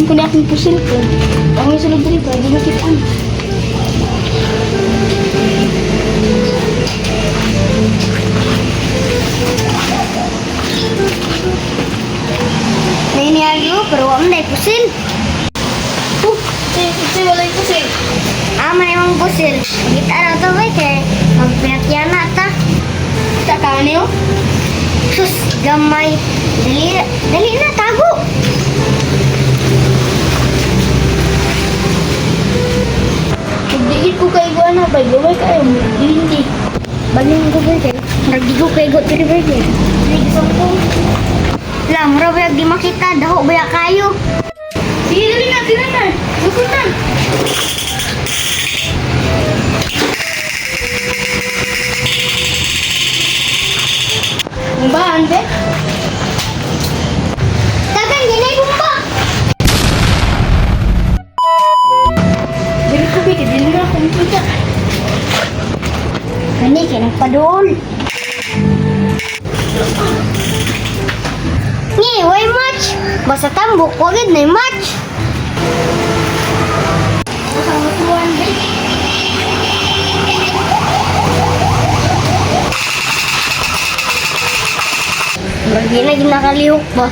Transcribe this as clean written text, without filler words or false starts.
ko na akong pusil ko. Ang may sulod dito, di makitaan. Nainiyagyo, pero wala na pusil. Si wala yung pusil. Man emang pusil. Kita na to ba kay magpinatyan na ta. Tak ka niyo? Sus, gamay. Dali na, tago. Pagdigit ko kay Iguana, bay, gaway kayo. Hindi. Baling ko ba kay? Nagdigo kay go tiri ba kay? Nagisang ko. Lam, rabayag di makita. Daho baya kayo. Sige, dali na, tira na. Sukot na. Bumbahan, be? Tagan, ginay bumba. Dili ko, be, dili na akong kita. Kani, kaya nagpadol. Ngi, why match? Basta tambok, wagad na yung match. Masang-masuan, be. Hindi na ginakalihok ba?